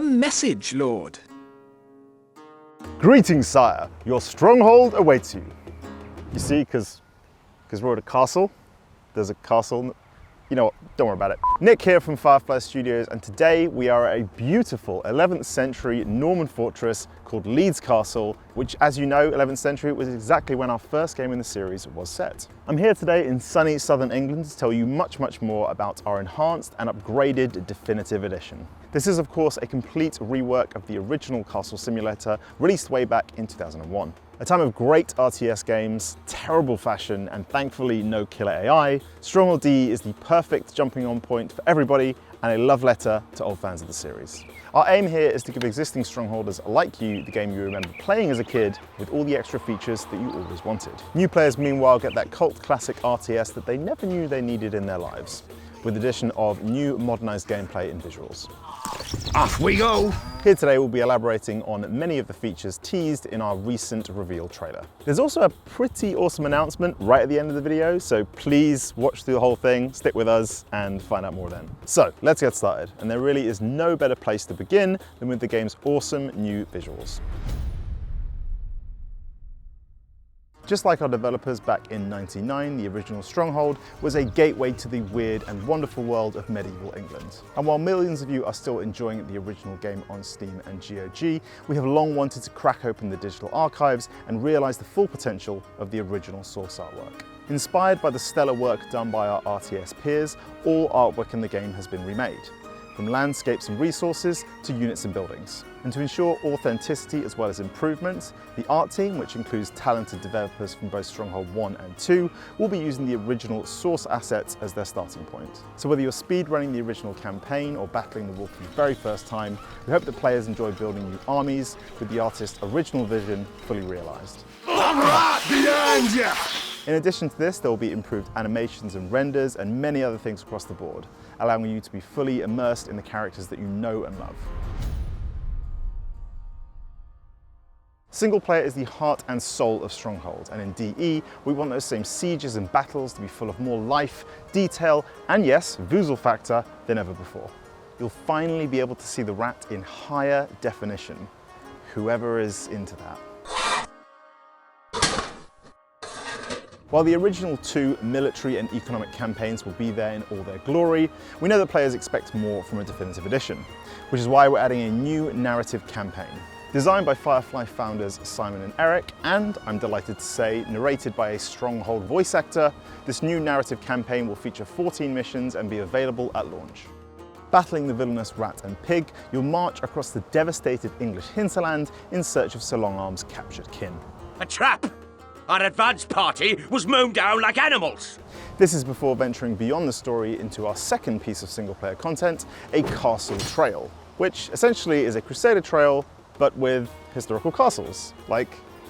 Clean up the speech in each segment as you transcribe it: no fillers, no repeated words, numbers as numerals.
message, Lord? Greetings, sire. Your stronghold awaits you. You see, because we're at a castle. There's a castle. You know what, don't worry about it. Nick here from Firefly Studios, and today we are at a beautiful 11th century Norman fortress called Leeds Castle, which, as you know, 11th century was exactly when our first game in the series was set. I'm here today in sunny southern England to tell you much more about our enhanced and upgraded definitive edition. This is, of course, a complete rework of the original Castle Simulator released way back in 2001. A time of great RTS games, terrible fashion, and thankfully no killer AI, Stronghold DE is the perfect jumping on point for everybody and a love letter to old fans of the series. Our aim here is to give existing Strongholders like you the game you remember playing as a kid with all the extra features that you always wanted. New players meanwhile get that cult classic RTS that they never knew they needed in their lives, with the addition of new modernised gameplay and visuals. Off we go! Here today we'll be elaborating on many of the features teased in our recent reveal trailer. There's also a pretty awesome announcement right at the end of the video, so please watch through the whole thing, stick with us, and find out more then. So let's get started, and there really is no better place to begin than with the game's awesome new visuals. Just like our developers back in '99, the original Stronghold was a gateway to the weird and wonderful world of medieval England. And while millions of you are still enjoying the original game on Steam and GOG, we have long wanted to crack open the digital archives and realise the full potential of the original source artwork. Inspired by the stellar work done by our RTS peers, all artwork in the game has been remade, from landscapes and resources to units and buildings. And to ensure authenticity as well as improvement, the art team, which includes talented developers from both Stronghold 1 and 2, will be using the original source assets as their starting point. So whether you're speedrunning the original campaign or battling the wolf for the very first time, we hope that players enjoy building new armies with the artist's original vision fully realised. In addition to this, there will be improved animations and renders and many other things across the board, allowing you to be fully immersed in the characters that you know and love. Single player is the heart and soul of Stronghold, and in DE, we want those same sieges and battles to be full of more life, detail, and yes, Vuzel factor than ever before. You'll finally be able to see the rat in higher definition, whoever is into that. While the original 2 military and economic campaigns will be there in all their glory, we know that players expect more from a definitive edition, which is why we're adding a new narrative campaign. Designed by Firefly founders Simon and Eric, and I'm delighted to say, narrated by a Stronghold voice actor, this new narrative campaign will feature 14 missions and be available at launch. Battling the villainous rat and pig, you'll march across the devastated English hinterland in search of Sir Longarm's captured kin. A trap! Our advance party was mown down like animals! This is before venturing beyond the story into our second piece of single-player content, a castle trail, which essentially is a Crusader trail, but with historical castles, like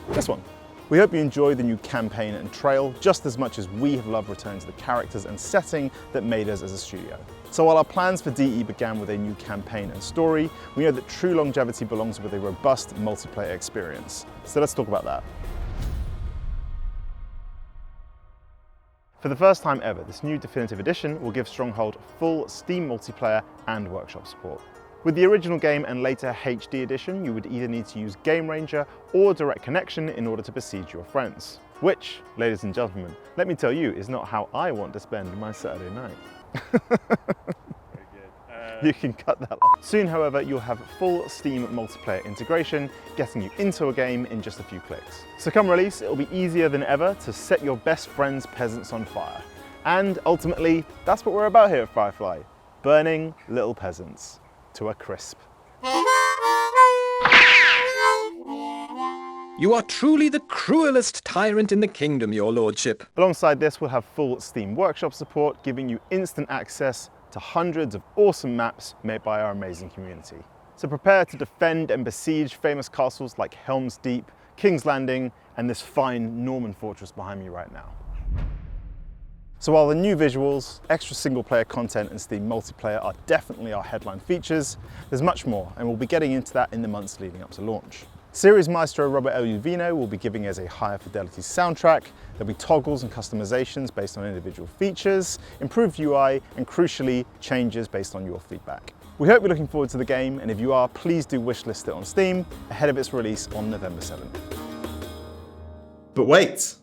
this one. We hope you enjoy the new campaign and trail just as much as we have loved returning to the characters and setting that made us as a studio. So while our plans for DE began with a new campaign and story, we know that true longevity belongs with a robust multiplayer experience. So let's talk about that. For the first time ever, this new definitive edition will give Stronghold full Steam multiplayer and workshop support. With the original game and later HD edition, you would either need to use Game Ranger or Direct Connection in order to besiege your friends. Which, ladies and gentlemen, let me tell you, is not how I want to spend my Saturday night. Very good. You can cut that off. Soon, however, you'll have full Steam multiplayer integration, getting you into a game in just a few clicks. So come release, it'll be easier than ever to set your best friend's peasants on fire. And ultimately, that's what we're about here at Firefly, burning little peasants to a crisp. You are truly the cruelest tyrant in the kingdom, your lordship. Alongside this, we'll have full Steam Workshop support, giving you instant access to hundreds of awesome maps made by our amazing community. So prepare to defend and besiege famous castles like Helm's Deep, King's Landing, and this fine Norman fortress behind me right now. So while the new visuals, extra single-player content and Steam multiplayer are definitely our headline features, there's much more, and we'll be getting into that in the months leading up to launch. Series Maestro Robert Eluvino will be giving us a higher fidelity soundtrack. There'll be toggles and customizations based on individual features, improved UI, and crucially, changes based on your feedback. We hope you're looking forward to the game, and if you are, please do wishlist it on Steam ahead of its release on November 7th. But wait,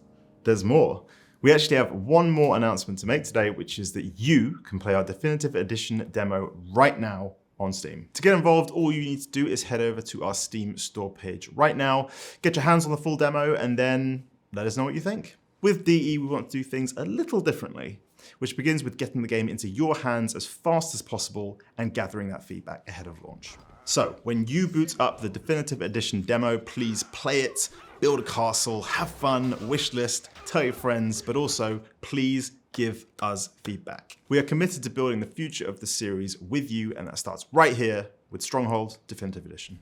there's more. We actually have one more announcement to make today, which is that you can play our Definitive Edition demo right now on Steam. To get involved, all you need to do is head over to our Steam store page right now, get your hands on the full demo, and then let us know what you think. With DE, we want to do things a little differently, which begins with getting the game into your hands as fast as possible and gathering that feedback ahead of launch. So when you boot up the Definitive Edition demo, please play it, build a castle, have fun, wishlist, tell your friends, but also please give us feedback. We are committed to building the future of the series with you, and that starts right here with Stronghold Definitive Edition.